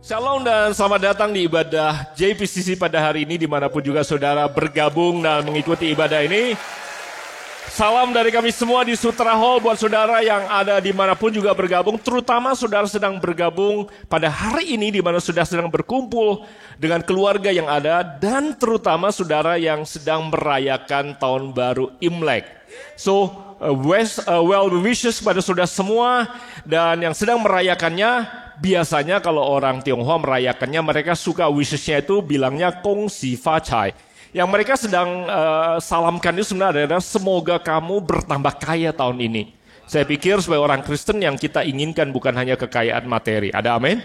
Shalom dan selamat datang di ibadah JPCC pada hari ini dimanapun juga saudara bergabung dan mengikuti ibadah ini. Salam dari kami semua di Sutra Hall buat saudara yang ada dimanapun juga bergabung, terutama saudara sedang bergabung pada hari ini di mana saudara sedang berkumpul dengan keluarga yang ada dan terutama saudara yang sedang merayakan tahun baru Imlek. So, well wishes pada saudara semua dan yang sedang merayakannya. Biasanya kalau orang Tionghoa merayakannya, mereka suka wishesnya itu bilangnya Gong Xi Fa Cai. Yang mereka sedang salamkan itu sebenarnya adalah semoga kamu bertambah kaya tahun ini. Saya pikir sebagai orang Kristen yang kita inginkan bukan hanya kekayaan materi. Ada amin?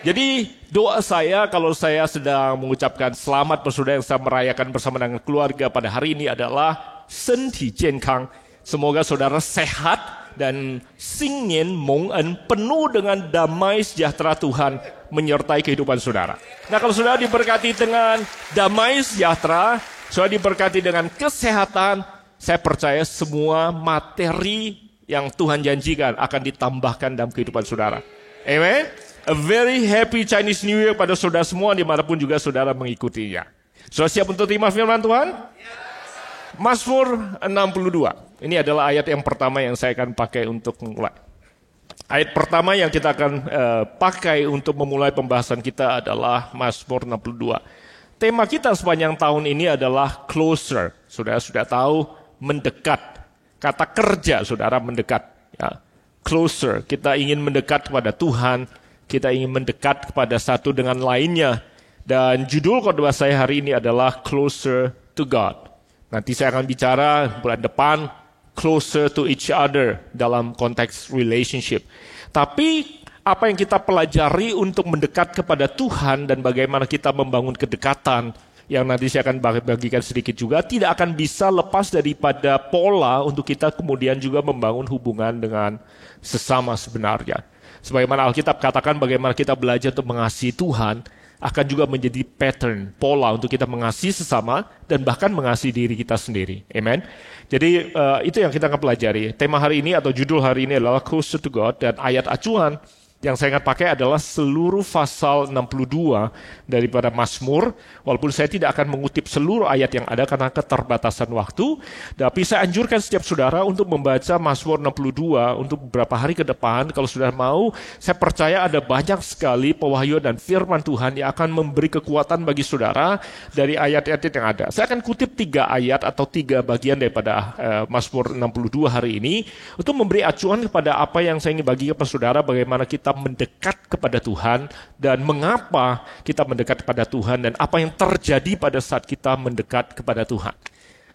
Jadi doa saya kalau saya sedang mengucapkan selamat bersaudara yang sedang merayakan bersama dengan keluarga pada hari ini adalah Senti Jiankang. Semoga saudara sehat dan Xingnian Meng'en penuh dengan damai sejahtera Tuhan menyertai kehidupan saudara. Nah, kalau saudara diberkati dengan damai sejahtera, saudara diberkati dengan kesehatan, saya percaya semua materi yang Tuhan janjikan akan ditambahkan dalam kehidupan saudara. Amen. A very happy Chinese New Year pada saudara semua dimanapun juga saudara mengikutinya. Saudara siap untuk terima firman Tuhan? Mazmur 62. Ini adalah ayat yang pertama yang saya akan pakai untuk memulai. Ayat pertama yang kita akan pakai untuk memulai pembahasan kita adalah Mazmur 62. Tema kita sepanjang tahun ini adalah closer. Saudara sudah tahu, mendekat. Kata kerja, saudara, mendekat. Ya. Closer, kita ingin mendekat kepada Tuhan, kita ingin mendekat kepada satu dengan lainnya. Dan judul khotbah saya hari ini adalah Closer to God. Nanti saya akan bicara bulan depan closer to each other dalam konteks relationship. Tapi apa yang kita pelajari untuk mendekat kepada Tuhan dan bagaimana kita membangun kedekatan yang nanti saya akan bagikan sedikit juga tidak akan bisa lepas daripada pola untuk kita kemudian juga membangun hubungan dengan sesama sebenarnya. Sebagaimana Alkitab katakan bagaimana kita belajar untuk mengasihi Tuhan akan juga menjadi pattern, pola untuk kita mengasihi sesama dan bahkan mengasihi diri kita sendiri. Amen. Jadi itu yang kita akan pelajari. Tema hari ini atau judul hari ini adalah Closer to God dan ayat acuan yang saya akan pakai adalah seluruh pasal 62 daripada Mazmur. Walaupun saya tidak akan mengutip seluruh ayat yang ada karena keterbatasan waktu, tapi saya anjurkan setiap saudara untuk membaca Mazmur 62 untuk beberapa hari ke depan. Kalau saudara mau, saya percaya ada banyak sekali pewahyuan dan firman Tuhan yang akan memberi kekuatan bagi saudara dari ayat-ayat yang ada. Saya akan kutip 3 ayat atau 3 bagian daripada Mazmur 62 hari ini untuk memberi acuan kepada apa yang saya ingin bagi kepada saudara bagaimana kita mendekat kepada Tuhan dan mengapa kita mendekat kepada Tuhan dan apa yang terjadi pada saat kita mendekat kepada Tuhan.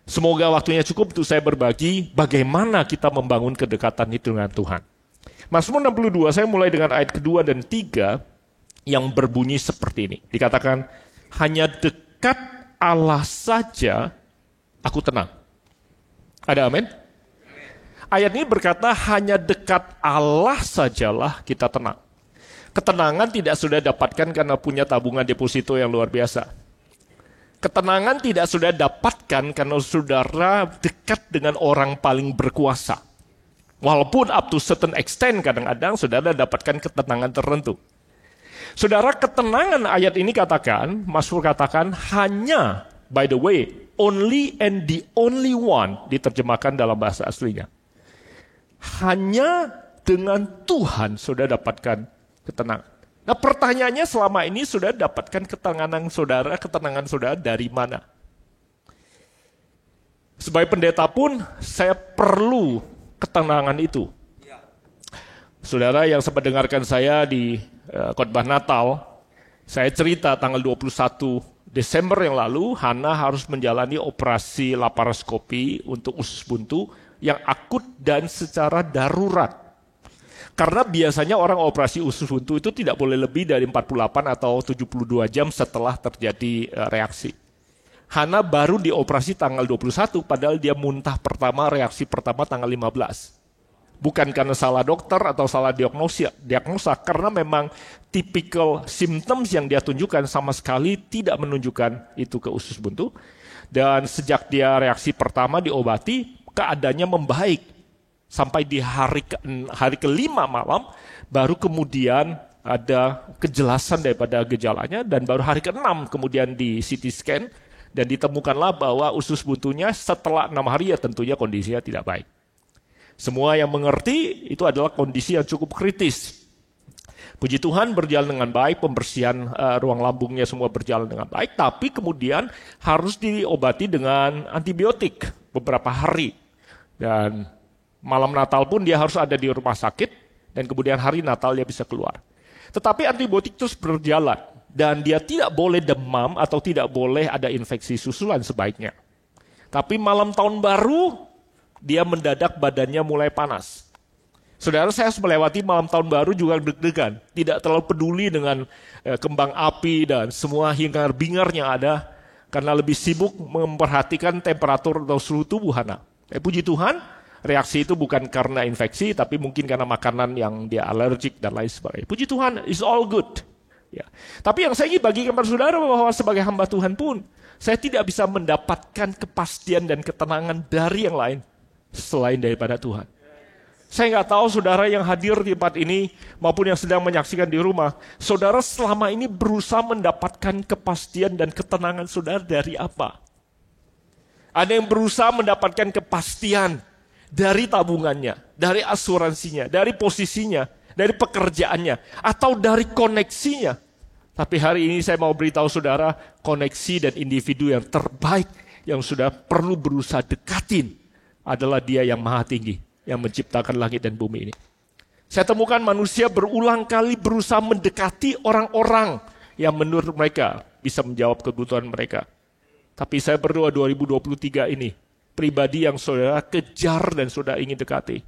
Semoga waktunya cukup untuk saya berbagi bagaimana kita membangun kedekatan itu dengan Tuhan. Mazmur 62 saya mulai dengan ayat kedua dan 3 yang berbunyi seperti ini. Dikatakan, hanya dekat Allah saja aku tenang. Ada amin? Ayat ini berkata hanya dekat Allah sajalah kita tenang. Ketenangan tidak sudah dapatkan karena punya tabungan deposito yang luar biasa. Ketenangan tidak sudah dapatkan karena saudara dekat dengan orang paling berkuasa. Walaupun up to certain extent kadang-kadang saudara dapatkan ketenangan tertentu. Saudara, ketenangan ayat ini katakan, Mazmur katakan hanya, by the way, only and the only one diterjemahkan dalam bahasa aslinya. Hanya dengan Tuhan sudah dapatkan ketenangan. Nah, pertanyaannya selama ini sudah dapatkan ketenangan saudara dari mana? Sebagai pendeta pun saya perlu ketenangan itu. Saudara yang sempat dengarkan saya di khotbah Natal, saya cerita tanggal 21 Desember yang lalu, Hana harus menjalani operasi laparoskopi untuk usus buntu yang akut dan secara darurat. Karena biasanya orang operasi usus buntu itu tidak boleh lebih dari 48 atau 72 jam setelah terjadi reaksi. Hana baru dioperasi tanggal 21, padahal dia muntah pertama, reaksi pertama tanggal 15. Bukan karena salah dokter atau salah diagnosa, karena memang typical symptoms yang dia tunjukkan sama sekali tidak menunjukkan itu ke usus buntu. Dan sejak dia reaksi pertama diobati, keadaannya membaik. Sampai di hari ke-5 malam, baru kemudian ada kejelasan daripada gejalanya, dan baru hari ke-6 kemudian di CT scan, dan ditemukanlah bahwa usus buntunya setelah 6 hari ya tentunya kondisinya tidak baik. Semua yang mengerti itu adalah kondisi yang cukup kritis. Puji Tuhan berjalan dengan baik, pembersihan ruang lambungnya semua berjalan dengan baik, tapi kemudian harus diobati dengan antibiotik beberapa hari. Dan malam Natal pun dia harus ada di rumah sakit, dan kemudian hari Natal dia bisa keluar. Tetapi antibiotik terus berjalan, dan dia tidak boleh demam atau tidak boleh ada infeksi susulan sebaiknya. Tapi malam tahun baru, dia mendadak badannya mulai panas. Saudara, saya harus melewati malam tahun baru juga deg-degan. Tidak terlalu peduli dengan kembang api dan semua hingar-bingar yang ada, karena lebih sibuk memperhatikan temperatur atau suhu tubuh anak. Puji Tuhan, reaksi itu bukan karena infeksi, tapi mungkin karena makanan yang dia alergik dan lain sebagainya. Puji Tuhan, it's all good. Ya. Tapi yang saya ingin bagikan kepada saudara bahwa sebagai hamba Tuhan pun, saya tidak bisa mendapatkan kepastian dan ketenangan dari yang lain selain daripada Tuhan. Saya nggak tahu saudara yang hadir di tempat ini maupun yang sedang menyaksikan di rumah, saudara selama ini berusaha mendapatkan kepastian dan ketenangan saudara dari apa? Ada yang berusaha mendapatkan kepastian dari tabungannya, dari asuransinya, dari posisinya, dari pekerjaannya, atau dari koneksinya. Tapi hari ini saya mau beritahu saudara, koneksi dan individu yang terbaik yang sudah perlu berusaha dekatin adalah Dia yang Maha Tinggi, yang menciptakan langit dan bumi ini. Saya temukan manusia berulang kali berusaha mendekati orang-orang yang menurut mereka bisa menjawab kebutuhan mereka. Tapi saya berdoa 2023 ini, pribadi yang saudara kejar dan saudara ingin dekati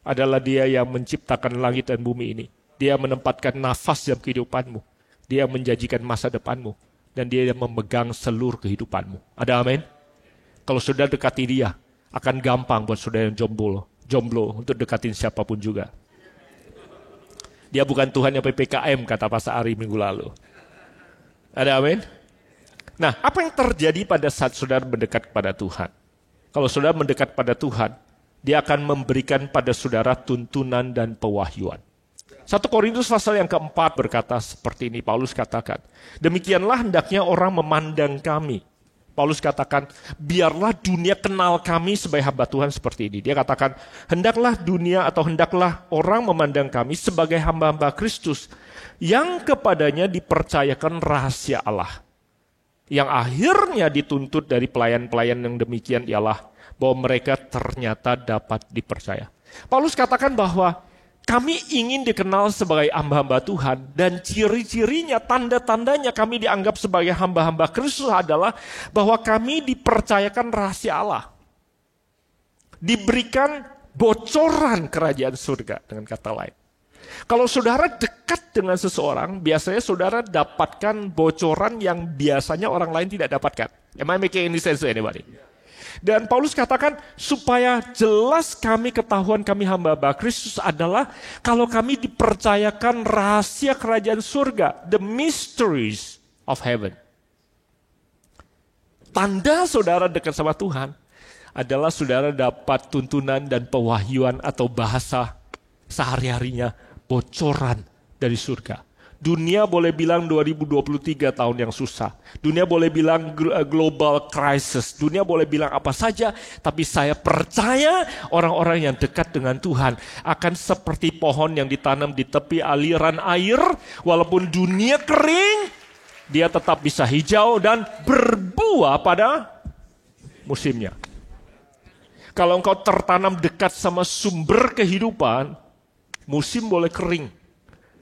adalah Dia yang menciptakan langit dan bumi ini. Dia menempatkan nafas dalam kehidupanmu. Dia menjanjikan masa depanmu. Dan Dia yang memegang seluruh kehidupanmu. Ada amin? Kalau saudara dekati Dia, akan gampang buat saudara yang jomblo untuk dekatin siapapun juga. Dia bukan Tuhan yang PPKM, kata Pastor Ari minggu lalu. Ada amin? Nah, apa yang terjadi pada saat saudara mendekat kepada Tuhan? Kalau saudara mendekat pada Tuhan, Dia akan memberikan pada saudara tuntunan dan pewahyuan. 1 Korintus pasal yang keempat berkata seperti ini, Paulus katakan, demikianlah hendaknya orang memandang kami. Paulus katakan, biarlah dunia kenal kami sebagai hamba Tuhan seperti ini. Dia katakan, hendaklah dunia atau hendaklah orang memandang kami sebagai hamba-hamba Kristus yang kepadanya dipercayakan rahasia Allah. Yang akhirnya dituntut dari pelayan-pelayan yang demikian ialah bahwa mereka ternyata dapat dipercaya. Paulus katakan bahwa kami ingin dikenal sebagai hamba-hamba Tuhan, dan ciri-cirinya, tanda-tandanya kami dianggap sebagai hamba-hamba Kristus adalah bahwa kami dipercayakan rahasia Allah. Diberikan bocoran kerajaan surga, dengan kata lain. Kalau saudara dekat dengan seseorang, biasanya saudara dapatkan bocoran yang biasanya orang lain tidak dapatkan. Am I making any sense to anybody? Dan Paulus katakan, supaya jelas kami ketahuan kami hamba-hamba Kristus adalah kalau kami dipercayakan rahasia kerajaan surga, the mysteries of heaven. Tanda saudara dekat sama Tuhan adalah saudara dapat tuntunan dan pewahyuan atau bahasa sehari-harinya, bocoran dari surga. Dunia boleh bilang 2023 tahun yang susah. Dunia boleh bilang global crisis. Dunia boleh bilang apa saja. Tapi saya percaya orang-orang yang dekat dengan Tuhan akan seperti pohon yang ditanam di tepi aliran air. Walaupun dunia kering, dia tetap bisa hijau dan berbuah pada musimnya. Kalau engkau tertanam dekat sama sumber kehidupan, musim boleh kering.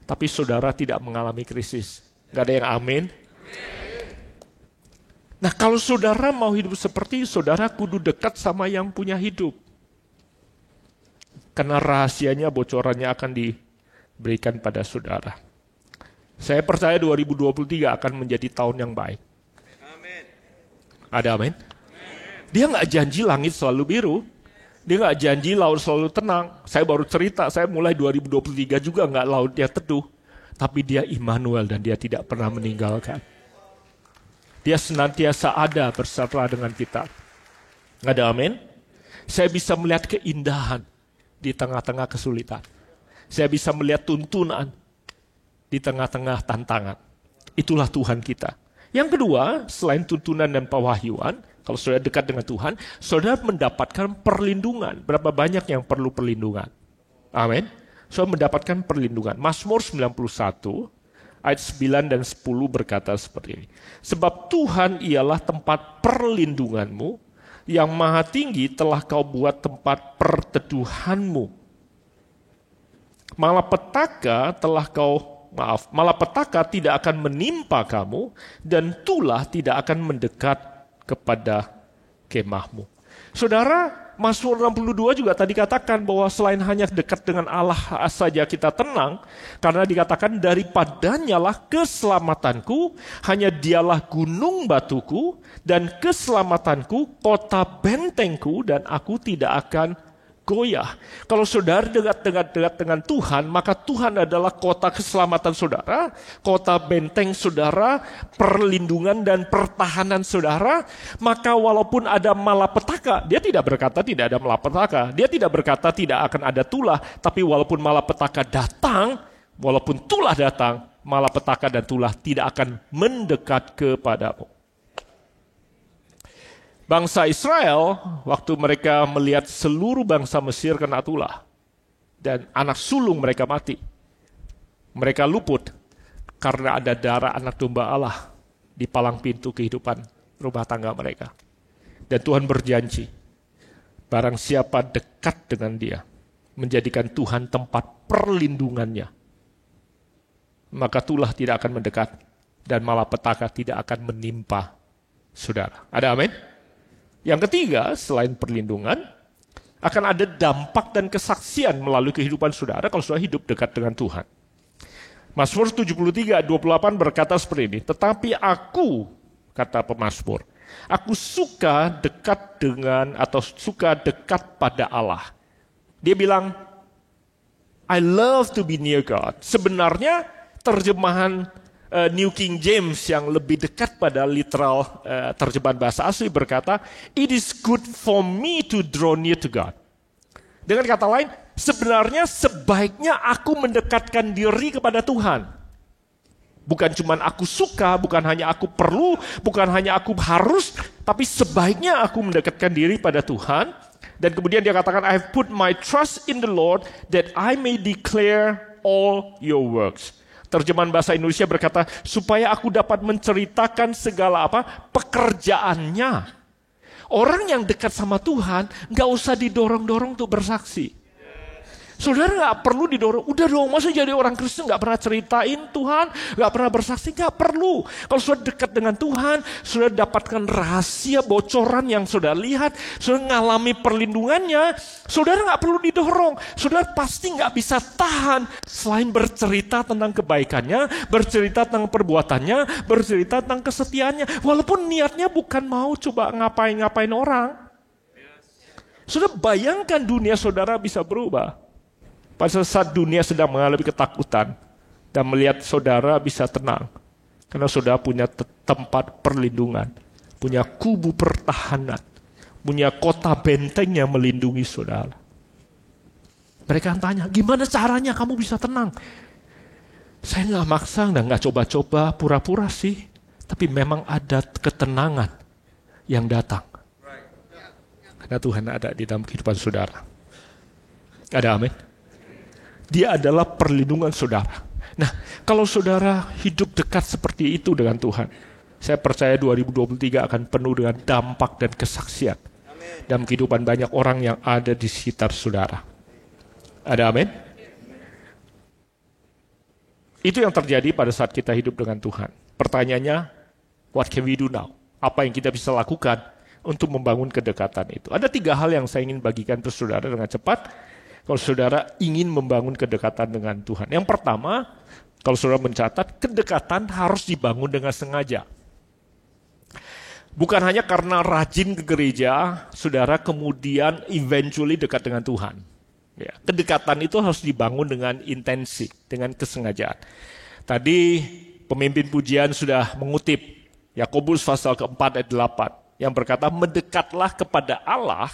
Tapi saudara tidak mengalami krisis. Gak ada yang amin. Nah, kalau saudara mau hidup seperti, saudara kudu dekat sama yang punya hidup. Karena rahasianya, bocorannya akan diberikan pada saudara. Saya percaya 2023 akan menjadi tahun yang baik. Amin. Ada amin? Dia gak janji langit selalu biru. Dia nggak janji laut selalu tenang. Saya baru cerita, saya mulai 2023 juga nggak lautnya teduh. Tapi Dia Immanuel dan Dia tidak pernah meninggalkan. Dia senantiasa ada bersama dengan kita. Nggak ada amin? Saya bisa melihat keindahan di tengah-tengah kesulitan. Saya bisa melihat tuntunan di tengah-tengah tantangan. Itulah Tuhan kita. Yang kedua, selain tuntunan dan pewahyuan, kalau saudara dekat dengan Tuhan, saudara mendapatkan perlindungan. Berapa banyak yang perlu perlindungan? Amin. Saudara mendapatkan perlindungan. Mazmur 91, ayat 9 dan 10 berkata seperti ini. Sebab Tuhan ialah tempat perlindunganmu, yang maha tinggi telah kau buat tempat perteduhanmu. Malapetaka tidak akan menimpa kamu, dan tulah tidak akan mendekat kepada kemahmu. Saudara, Mazmur 62 juga tadi katakan bahwa selain hanya dekat dengan Allah saja kita tenang, karena dikatakan daripadanya lah keselamatanku, hanya dialah gunung batuku, dan keselamatanku, kota bentengku, dan aku tidak akan goyah. Kalau saudara dekat dengan Tuhan, maka Tuhan adalah kota keselamatan saudara, kota benteng saudara, perlindungan dan pertahanan saudara. Maka walaupun ada malapetaka, dia tidak berkata tidak ada malapetaka. Dia tidak berkata tidak akan ada tulah, tapi walaupun malapetaka datang, walaupun tulah datang, malapetaka dan tulah tidak akan mendekat kepadamu. Bangsa Israel, waktu mereka melihat seluruh bangsa Mesir kena tulah, dan anak sulung mereka mati, mereka luput karena ada darah anak domba Allah di palang pintu kehidupan rumah tangga mereka. Dan Tuhan berjanji, barang siapa dekat dengan dia, menjadikan Tuhan tempat perlindungannya, maka tulah tidak akan mendekat, dan malapetaka tidak akan menimpa saudara. Ada amin? Yang ketiga, selain perlindungan, akan ada dampak dan kesaksian melalui kehidupan saudara kalau saudara hidup dekat dengan Tuhan. Mazmur 73, 28 berkata seperti ini, tetapi aku, kata pemazmur, aku suka dekat pada Allah. Dia bilang, I love to be near God. Sebenarnya terjemahan New King James yang lebih dekat pada literal terjemahan bahasa asli berkata, it is good for me to draw near to God. Dengan kata lain, sebenarnya sebaiknya aku mendekatkan diri kepada Tuhan. Bukan cuma aku suka, bukan hanya aku perlu, bukan hanya aku harus, tapi sebaiknya aku mendekatkan diri pada Tuhan. Dan kemudian dia katakan, I have put my trust in the Lord that I may declare all your works. Terjemahan bahasa Indonesia berkata, supaya aku dapat menceritakan segala pekerjaannya. Orang yang dekat sama Tuhan, gak usah didorong-dorong untuk bersaksi. Saudara gak perlu didorong, udah dong, masa jadi orang Kristen gak pernah ceritain Tuhan, gak pernah bersaksi, gak perlu. Kalau saudara dekat dengan Tuhan, saudara dapatkan rahasia bocoran yang saudara lihat, saudara ngalami perlindungannya, saudara gak perlu didorong. Saudara pasti gak bisa tahan selain bercerita tentang kebaikannya, bercerita tentang perbuatannya, bercerita tentang kesetiaannya. Walaupun niatnya bukan mau coba ngapain-ngapain orang. Saudara bayangkan dunia saudara bisa berubah. Pada saat dunia sedang mengalami ketakutan dan melihat saudara bisa tenang. Karena saudara punya tempat perlindungan, punya kubu pertahanan, punya kota benteng yang melindungi saudara. Mereka tanya, gimana caranya kamu bisa tenang? Saya nggak maksa, nggak coba-coba, pura-pura sih. Tapi memang ada ketenangan yang datang. Karena Tuhan ada di dalam kehidupan saudara. Ada amin? Dia adalah perlindungan saudara. Nah, kalau saudara hidup dekat seperti itu dengan Tuhan, saya percaya 2023 akan penuh dengan dampak dan kesaksian dalam kehidupan banyak orang yang ada di sekitar saudara. Ada amin? Itu yang terjadi pada saat kita hidup dengan Tuhan. Pertanyaannya, what can we do now? Apa yang kita bisa lakukan untuk membangun kedekatan itu? Ada 3 hal yang saya ingin bagikan ke saudara dengan cepat. Kalau saudara ingin membangun kedekatan dengan Tuhan. Yang pertama, kalau saudara mencatat, kedekatan harus dibangun dengan sengaja. Bukan hanya karena rajin ke gereja, saudara kemudian eventually dekat dengan Tuhan. Ya, kedekatan itu harus dibangun dengan intensi, dengan kesengajaan. Tadi pemimpin pujian sudah mengutip Yakobus pasal keempat ayat 8 yang berkata, mendekatlah kepada Allah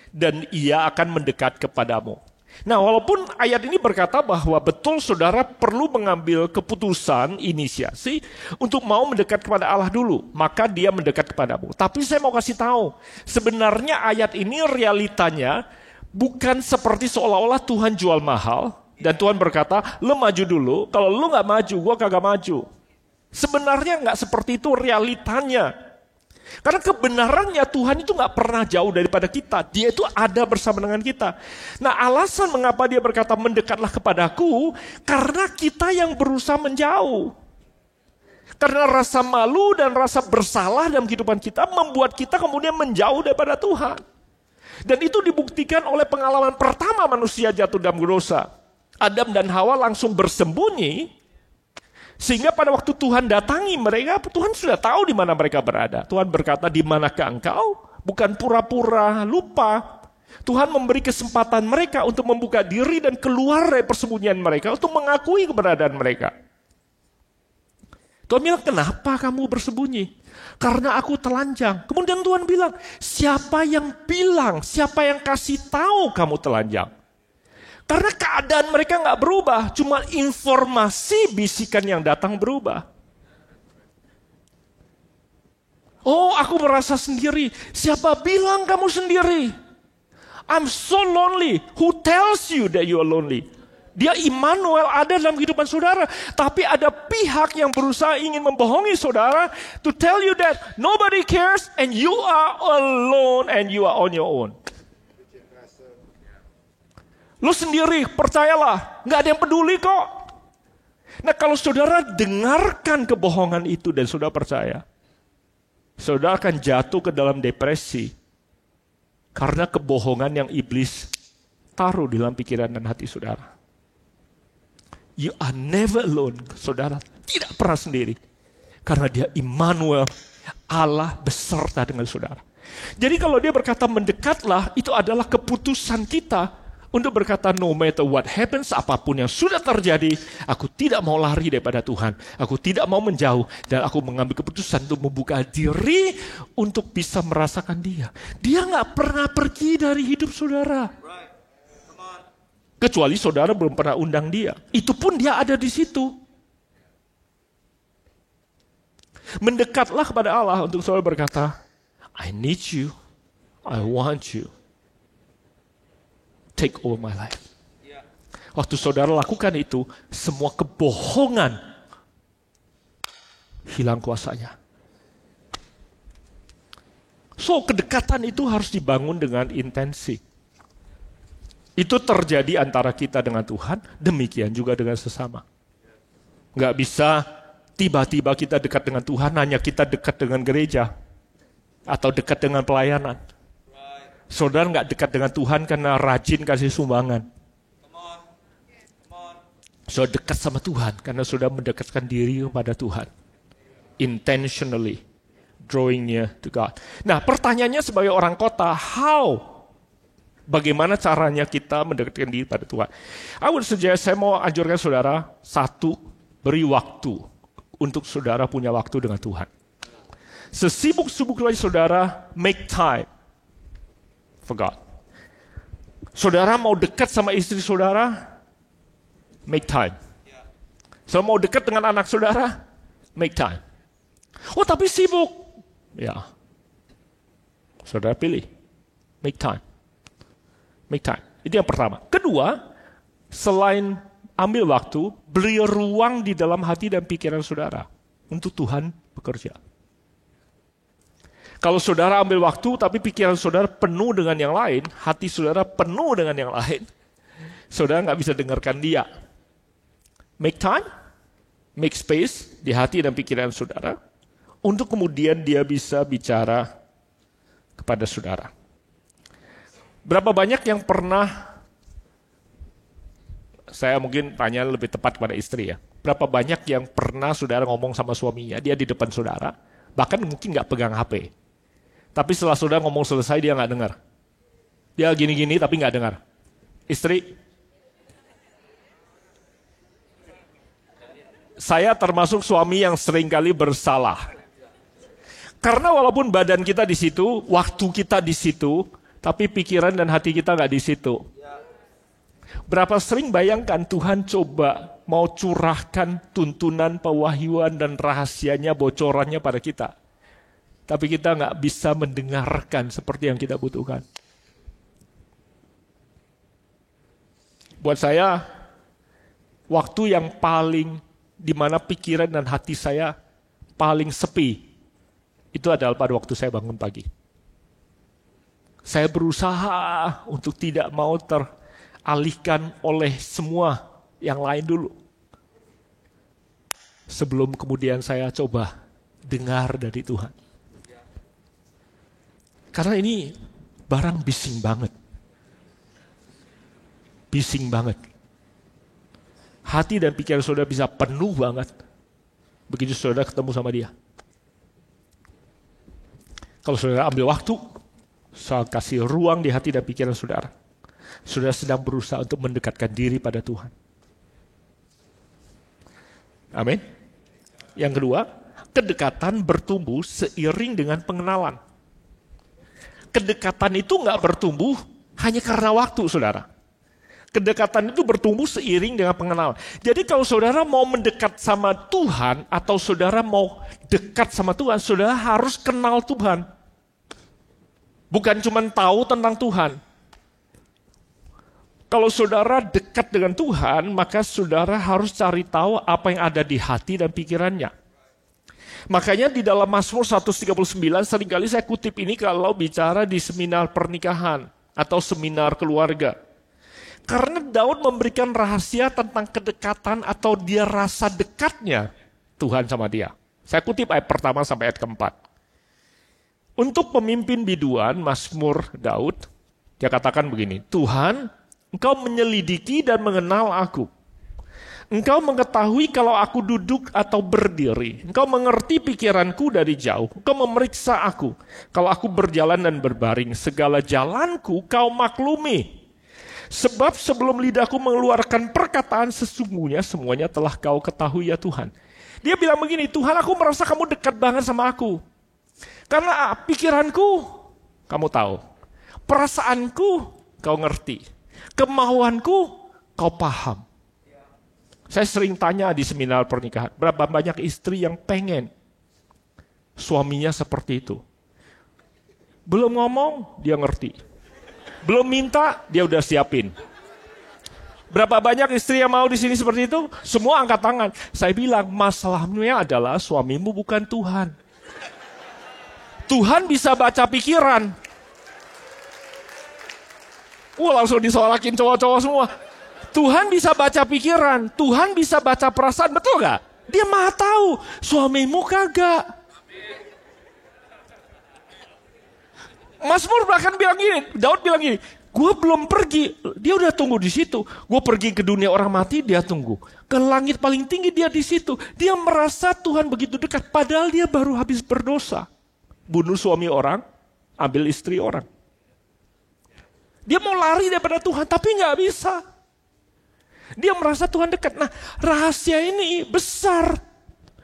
dan ia akan mendekat kepadamu. Nah, walaupun ayat ini berkata bahwa betul saudara perlu mengambil keputusan, inisiasi, untuk mau mendekat kepada Allah dulu, maka dia mendekat kepadamu. Tapi saya mau kasih tahu, sebenarnya ayat ini realitanya bukan seperti seolah-olah Tuhan jual mahal, dan Tuhan berkata, lo maju dulu, kalau lo gak maju, gue kagak maju. Sebenarnya gak seperti itu realitanya. Karena kebenarannya Tuhan itu gak pernah jauh daripada kita. Dia itu ada bersama dengan kita. Nah, alasan mengapa dia berkata mendekatlah kepadaku, karena kita yang berusaha menjauh. Karena rasa malu dan rasa bersalah dalam kehidupan kita membuat kita kemudian menjauh daripada Tuhan. Dan itu dibuktikan oleh pengalaman pertama manusia jatuh dalam dosa. Adam dan Hawa langsung bersembunyi. Sehingga pada waktu Tuhan datangi mereka, Tuhan sudah tahu di mana mereka berada. Tuhan berkata, di manakah engkau? Bukan pura-pura lupa. Tuhan memberi kesempatan mereka untuk membuka diri dan keluar dari persembunyian mereka untuk mengakui keberadaan mereka. Tuhan bilang, kenapa kamu bersembunyi? Karena aku telanjang. Kemudian Tuhan bilang, siapa yang bilang, siapa yang kasih tahu kamu telanjang? Karena keadaan mereka nggak berubah, cuma informasi bisikan yang datang berubah. Oh, aku merasa sendiri. Siapa bilang kamu sendiri? I'm so lonely. Who tells you that you are lonely? Dia Immanuel ada dalam kehidupan saudara. Tapi ada pihak yang berusaha ingin membohongi saudara to tell you that nobody cares and you are alone and you are on your own. Lu sendiri, percayalah, nggak ada yang peduli kok. Nah, kalau saudara dengarkan kebohongan itu dan saudara percaya, saudara akan jatuh ke dalam depresi karena kebohongan yang iblis taruh di dalam pikiran dan hati saudara. You are never alone, saudara tidak pernah sendiri, karena dia Immanuel, Allah beserta dengan saudara. Jadi kalau dia berkata mendekatlah, itu adalah keputusan kita untuk berkata, no matter what happens, apapun yang sudah terjadi, aku tidak mau lari daripada Tuhan. Aku tidak mau menjauh. Dan aku mengambil keputusan untuk membuka diri untuk bisa merasakan dia. Dia gak pernah pergi dari hidup saudara. Kecuali saudara belum pernah undang dia. Itu pun dia ada di situ. Mendekatlah kepada Allah untuk saudara berkata, I need you. I want you. Take over my life. Waktu saudara lakukan itu, semua kebohongan hilang kuasanya. So, kedekatan itu harus dibangun dengan intensi. Itu terjadi antara kita dengan Tuhan, demikian juga dengan sesama. Nggak bisa tiba-tiba kita dekat dengan Tuhan, hanya kita dekat dengan gereja, atau dekat dengan pelayanan. Saudara nggak dekat dengan Tuhan karena rajin kasih sumbangan. Saudara dekat sama Tuhan karena sudah mendekatkan diri kepada Tuhan. Intentionally drawing near to God. Nah, pertanyaannya sebagai orang kota, bagaimana caranya kita mendekatkan diri pada Tuhan? I would suggest, saya mau anjurkan saudara, satu, beri waktu untuk saudara punya waktu dengan Tuhan. Sesibuk-sibuknya saudara, make time for God. Saudara mau dekat sama istri saudara, make time. Saudara mau dekat dengan anak saudara, make time. Oh, tapi sibuk. Ya. Saudara pilih, make time. Make time. Itu yang pertama. Kedua, selain ambil waktu, beri ruang di dalam hati dan pikiran saudara untuk Tuhan bekerja. Kalau saudara ambil waktu, tapi pikiran saudara penuh dengan yang lain, hati saudara penuh dengan yang lain, saudara nggak bisa dengarkan dia. Make time, make space di hati dan pikiran saudara, untuk kemudian dia bisa bicara kepada saudara. Berapa banyak yang pernah, saya mungkin tanya lebih tepat kepada istri ya, berapa banyak yang pernah saudara ngomong sama suaminya, dia di depan saudara, bahkan mungkin nggak pegang HP. Tapi setelah saudara ngomong selesai, dia nggak dengar. Dia gini-gini tapi nggak dengar. Istri, saya termasuk suami yang seringkali bersalah. Karena walaupun badan kita di situ, waktu kita di situ, tapi pikiran dan hati kita nggak di situ. Berapa sering bayangkan Tuhan coba mau curahkan tuntunan, pewahyuan, dan rahasianya, bocorannya pada kita. Tapi kita nggak bisa mendengarkan seperti yang kita butuhkan. Buat saya, waktu yang paling di mana pikiran dan hati saya paling sepi, itu adalah pada waktu saya bangun pagi. Saya berusaha untuk tidak mau teralihkan oleh semua yang lain dulu. Sebelum kemudian saya coba dengar dari Tuhan. Karena ini barang bising banget. Bising banget. Hati dan pikiran saudara bisa penuh banget begitu saudara ketemu sama dia. Kalau saudara ambil waktu, saya kasih ruang di hati dan pikiran saudara. Saudara sedang berusaha untuk mendekatkan diri pada Tuhan. Amin. Yang kedua, kedekatan bertumbuh seiring dengan pengenalan. Kedekatan itu nggak bertumbuh hanya karena waktu, saudara. Kedekatan itu bertumbuh seiring dengan pengenalan. Jadi kalau saudara mau mendekat sama Tuhan, atau saudara mau dekat sama Tuhan, saudara harus kenal Tuhan. Bukan cuma tahu tentang Tuhan. Kalau saudara dekat dengan Tuhan, maka saudara harus cari tahu apa yang ada di hati dan pikirannya. Makanya di dalam Mazmur 139, seringkali saya kutip ini kalau bicara di seminar pernikahan atau seminar keluarga. Karena Daud memberikan rahasia tentang kedekatan atau dia rasa dekatnya Tuhan sama dia. Saya kutip ayat pertama sampai ayat keempat. Untuk pemimpin biduan, Mazmur Daud, dia katakan begini, Tuhan, Engkau menyelidiki dan mengenal aku. Engkau mengetahui kalau aku duduk atau berdiri. Engkau mengerti pikiranku dari jauh. Engkau memeriksa aku. Kalau aku berjalan dan berbaring, segala jalanku Kau maklumi. Sebab sebelum lidahku mengeluarkan perkataan, sesungguhnya semuanya telah Kau ketahui ya Tuhan. Dia bilang begini, Tuhan, aku merasa Kamu dekat banget sama aku. Karena pikiranku Kamu tahu. Perasaanku Kau ngerti. Kemauanku Kau paham. Saya sering tanya di seminar pernikahan, berapa banyak istri yang pengen suaminya seperti itu. Belum ngomong, dia ngerti. Belum minta, dia udah siapin. Berapa banyak istri yang mau di sini seperti itu? Semua angkat tangan. Saya bilang, masalahnya adalah suamimu bukan Tuhan. Tuhan bisa baca pikiran. Langsung disolakin cowok-cowok semua. Tuhan bisa baca pikiran, Tuhan bisa baca perasaan, betul gak? Dia maha tahu, suamimu kagak. Mazmur bahkan bilang gini, Daud bilang gini, gue belum pergi, dia udah tunggu di situ. Gue pergi ke dunia orang mati, dia tunggu. Ke langit paling tinggi, dia di situ. Dia merasa Tuhan begitu dekat, padahal dia baru habis berdosa. Bunuh suami orang, ambil istri orang. Dia mau lari daripada Tuhan, tapi gak bisa. Dia merasa Tuhan dekat. Nah, rahasia ini besar.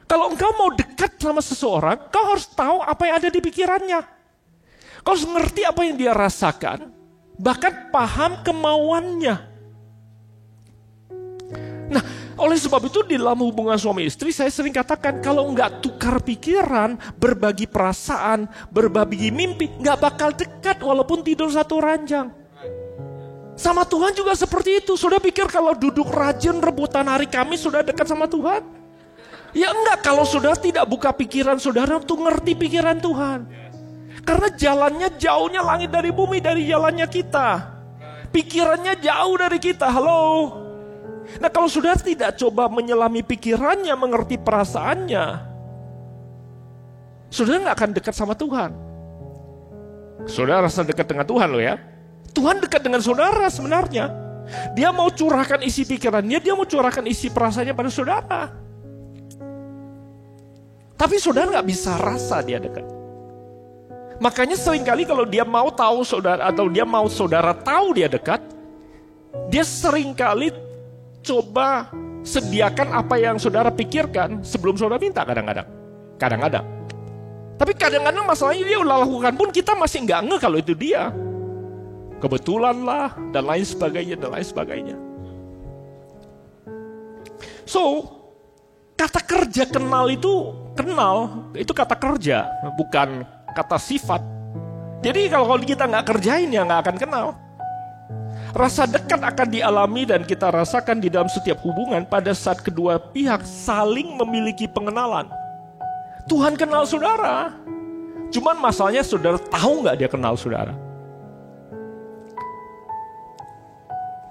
Kalau engkau mau dekat sama seseorang, kau harus tahu apa yang ada di pikirannya. Kau harus ngerti apa yang dia rasakan, bahkan paham kemauannya. Nah, oleh sebab itu di dalam hubungan suami istri, saya sering katakan, kalau enggak tukar pikiran, berbagi perasaan, berbagi mimpi, enggak bakal dekat walaupun tidur satu ranjang. Sama Tuhan juga seperti itu. Sudah pikir kalau duduk rajin rebutan hari Kamis sudah dekat sama Tuhan? Ya enggak, kalau sudah tidak buka pikiran saudara untuk ngerti pikiran Tuhan. Karena jalannya jauhnya langit dari bumi, dari jalannya kita. Pikirannya jauh dari kita, halo. Nah kalau saudara tidak coba menyelami pikirannya, mengerti perasaannya, saudara nggak akan dekat sama Tuhan. Saudara rasa dekat dengan Tuhan loh ya. Tuhan dekat dengan saudara sebenarnya. Dia mau curahkan isi pikirannya, dia mau curahkan isi perasaannya pada saudara. Tapi saudara nggak bisa rasa dia dekat. Makanya seringkali kalau dia mau tahu saudara, atau dia mau saudara tahu dia dekat, dia seringkali coba sediakan apa yang saudara pikirkan sebelum saudara minta kadang-kadang. Kadang-kadang. Tapi kadang-kadang masalahnya dia udah lakukan pun kita masih nggak ngeh kalau itu dia. kebetulan lah, dan lain sebagainya, dan lain sebagainya. So, kata kerja kenal itu kata kerja, bukan kata sifat. Jadi kalau kita nggak kerjain ya nggak akan kenal. Rasa dekat akan dialami dan kita rasakan di dalam setiap hubungan pada saat kedua pihak saling memiliki pengenalan. Tuhan kenal saudara. Cuman masalahnya saudara tahu nggak dia kenal saudara?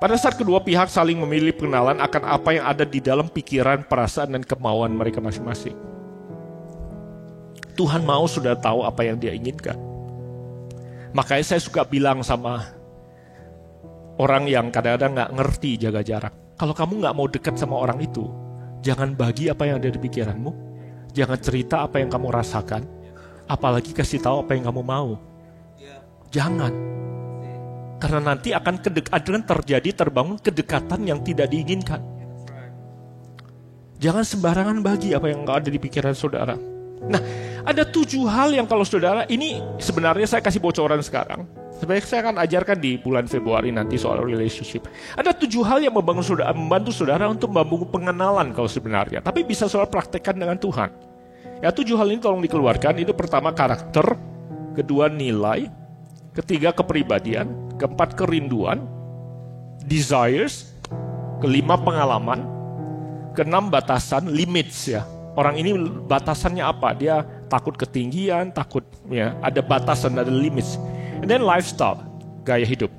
Pada saat kedua pihak saling memiliki pengenalan akan apa yang ada di dalam pikiran, perasaan, dan kemauan mereka masing-masing. Tuhan mau saudara tahu apa yang dia inginkan. Makanya saya suka bilang sama orang yang kadang-kadang gak ngerti jaga jarak. Kalau kamu gak mau dekat sama orang itu, jangan bagi apa yang ada di pikiranmu. Jangan cerita apa yang kamu rasakan. Apalagi kasih tahu apa yang kamu mau. Jangan. Karena nanti akan terbangun kedekatan yang tidak diinginkan. Jangan sembarangan bagi apa yang ada di pikiran saudara. Nah, ada 7 hal yang kalau saudara, ini sebenarnya saya kasih bocoran sekarang. Sebenarnya saya akan ajarkan di bulan Februari nanti soal relationship. Ada 7 hal yang membantu saudara untuk membangun pengenalan kalau sebenarnya. Tapi bisa saudara praktekkan dengan Tuhan. Ya, 7 hal ini tolong dikeluarkan. Itu pertama karakter, kedua nilai, ketiga kepribadian, keempat kerinduan, desires, kelima pengalaman, keenam batasan, limits ya. Orang ini batasannya apa? Dia takut ketinggian, takut ya, ada batasan, ada limits. And then lifestyle, gaya hidup.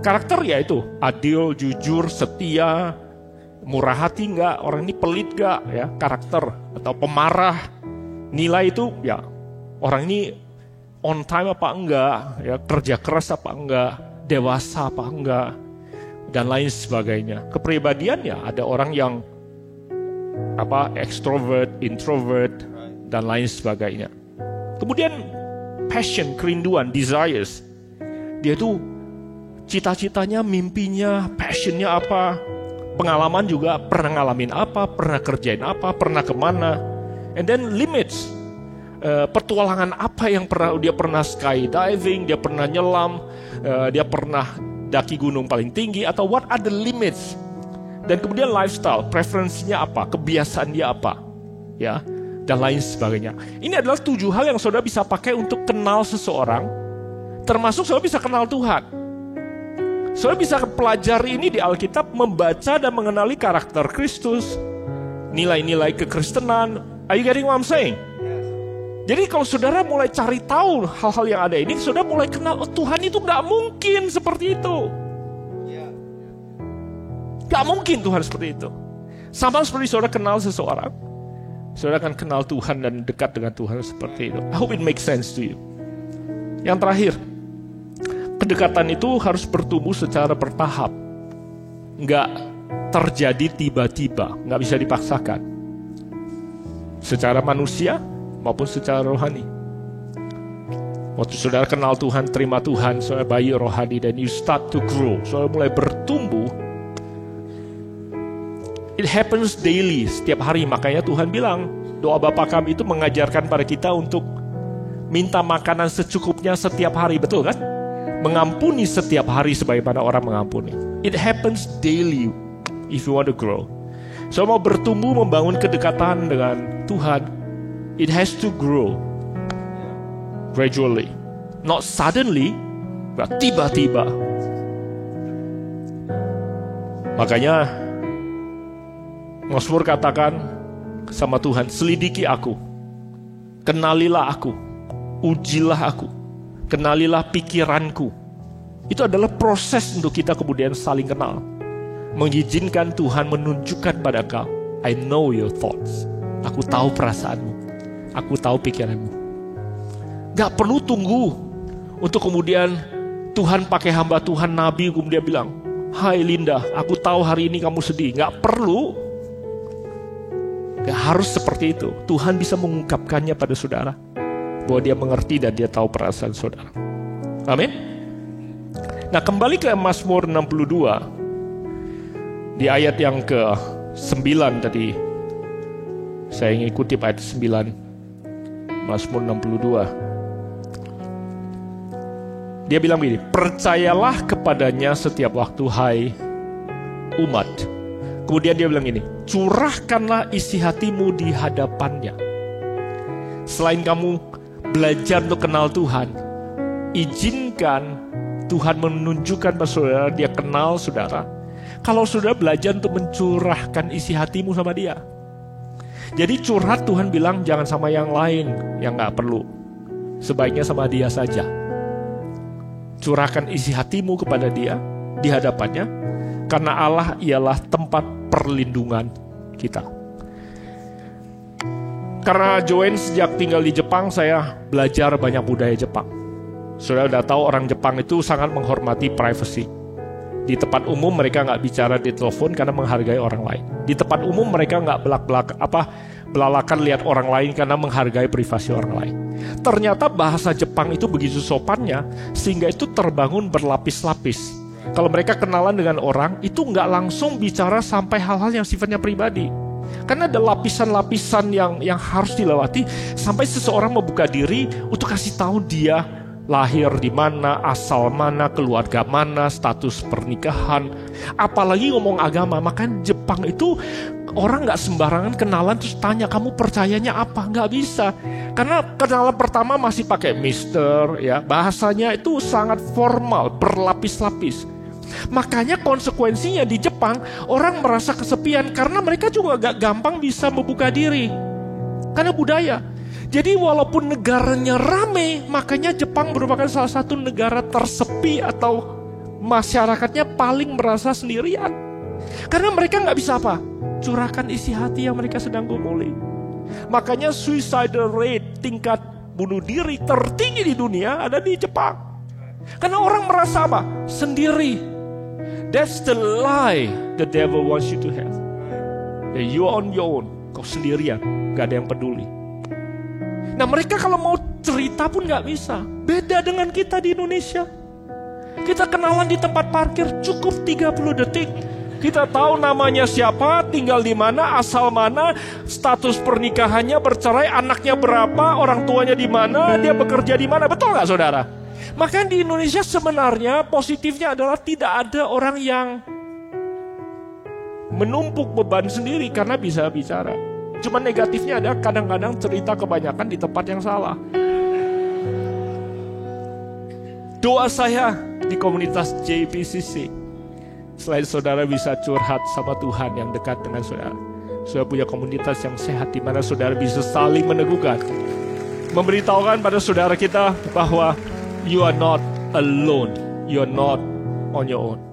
Karakter ya itu, adil, jujur, setia, murah hati enggak, orang ini pelit enggak ya, karakter atau pemarah. Nilai itu ya, orang ini on time apa enggak, ya kerja keras apa enggak, dewasa apa enggak, dan lain sebagainya. Kepribadian ya, ada orang yang extrovert, introvert, dan lain sebagainya. Kemudian passion, kerinduan, desires. Dia tuh cita-citanya, mimpinya, passionnya apa, pengalaman juga, pernah ngalamin apa, pernah kerjain apa, pernah kemana. And then limits, petualangan apa yang dia pernah skydiving, dia pernah nyelam, dia pernah daki gunung paling tinggi, atau what are the limits. Dan kemudian lifestyle, preferensinya apa, kebiasaan dia apa, ya, dan lain sebagainya. Ini adalah 7 hal yang saudara bisa pakai untuk kenal seseorang, termasuk saudara bisa kenal Tuhan. Saudara bisa pelajari ini di Alkitab, membaca dan mengenali karakter Kristus, nilai-nilai kekristenan. Are you getting what I'm saying? Jadi kalau saudara mulai cari tahu hal-hal yang ada ini, saudara mulai kenal, oh Tuhan itu gak mungkin seperti itu. Gak mungkin Tuhan seperti itu. Sama seperti saudara kenal seseorang, saudara akan kenal Tuhan dan dekat dengan Tuhan seperti itu. I hope it makes sense to you. Yang terakhir, kedekatan itu harus bertumbuh secara bertahap. Gak terjadi tiba-tiba, gak bisa dipaksakan. Secara manusia maupun secara rohani. Waktu saudara kenal Tuhan, terima Tuhan, saudara bayi rohani, dan you start to grow, saudara mulai bertumbuh. It happens daily, setiap hari. Makanya Tuhan bilang, doa Bapa kami itu mengajarkan pada kita untuk minta makanan secukupnya setiap hari, betul kan? Mengampuni setiap hari sebagaimana orang mengampuni. It happens daily if you want to grow. So mau bertumbuh, membangun kedekatan dengan Tuhan, it has to grow gradually, not suddenly, but tiba-tiba. Makanya Mazmur katakan sama Tuhan, selidiki aku, kenalilah aku, ujilah aku, kenalilah pikiranku. Itu adalah proses untuk kita kemudian saling kenal, mengizinkan Tuhan menunjukkan pada kau, I know your thoughts. Aku tahu perasaanmu, aku tahu pikiranmu. Gak perlu tunggu untuk kemudian Tuhan pakai hamba Tuhan, Nabi, kemudian bilang, hai Linda, aku tahu hari ini kamu sedih. Gak perlu. Gak harus seperti itu. Tuhan bisa mengungkapkannya pada saudara, bahwa dia mengerti dan dia tahu perasaan saudara. Amin. Nah, kembali ke Mazmur 62 di ayat yang ke-9 tadi. Saya ingin kutip ayat 9 Mazmur 62. Dia bilang begini, percayalah kepadanya setiap waktu, hai umat. Kemudian dia bilang ini, curahkanlah isi hatimu di hadapannya. Selain kamu belajar untuk kenal Tuhan, izinkan Tuhan menunjukkan pada saudara, dia kenal saudara. Kalau saudara belajar untuk mencurahkan isi hatimu sama dia. Jadi curhat, Tuhan bilang jangan sama yang lain yang gak perlu. Sebaiknya sama dia saja. Curahkan isi hatimu kepada dia di hadapannya, karena Allah ialah tempat perlindungan kita. Karena Joanne sejak tinggal di Jepang, saya belajar banyak budaya Jepang. Saudara udah tahu orang Jepang itu sangat menghormati privacy. Di tempat umum mereka nggak bicara di telepon karena menghargai orang lain. Di tempat umum mereka nggak belalakan lihat orang lain karena menghargai privasi orang lain. Ternyata bahasa Jepang itu begitu sopannya sehingga itu terbangun berlapis-lapis. Kalau mereka kenalan dengan orang, itu nggak langsung bicara sampai hal-hal yang sifatnya pribadi. Karena ada lapisan-lapisan yang harus dilewati sampai seseorang membuka diri untuk kasih tahu dia lahir di mana, asal mana, keluarga mana, status pernikahan. Apalagi ngomong agama. Makanya Jepang itu orang nggak sembarangan kenalan terus tanya kamu percayanya apa, nggak bisa. Karena kenalan pertama masih pakai mister, ya bahasanya itu sangat formal, berlapis-lapis. Makanya konsekuensinya di Jepang orang merasa kesepian karena mereka juga gak gampang bisa membuka diri karena budaya. Jadi walaupun negaranya rame, makanya Jepang merupakan salah satu negara tersepi atau masyarakatnya paling merasa sendirian. Karena mereka gak bisa apa? Curahkan isi hati yang mereka sedang gumuli. Makanya suicidal rate, tingkat bunuh diri tertinggi di dunia ada di Jepang. Karena orang merasa apa? Sendiri. That's the lie the devil wants you to have. That you on your own, kau sendirian, gak ada yang peduli. Nah mereka kalau mau cerita pun gak bisa. Beda dengan kita di Indonesia. Kita kenalan di tempat parkir cukup 30 detik. Kita tahu namanya siapa, tinggal di mana, asal mana, status pernikahannya, bercerai, anaknya berapa, orang tuanya di mana, dia bekerja di mana. Betul gak saudara? Maka di Indonesia sebenarnya positifnya adalah tidak ada orang yang menumpuk beban sendiri karena bisa bicara. Cuma negatifnya ada kadang-kadang cerita kebanyakan di tempat yang salah. Doa saya di komunitas JPCC, selain saudara bisa curhat sama Tuhan yang dekat dengan saudara, saudara punya komunitas yang sehat di mana saudara bisa saling meneguhkan, memberitahukan pada saudara kita bahwa you are not alone, you are not on your own.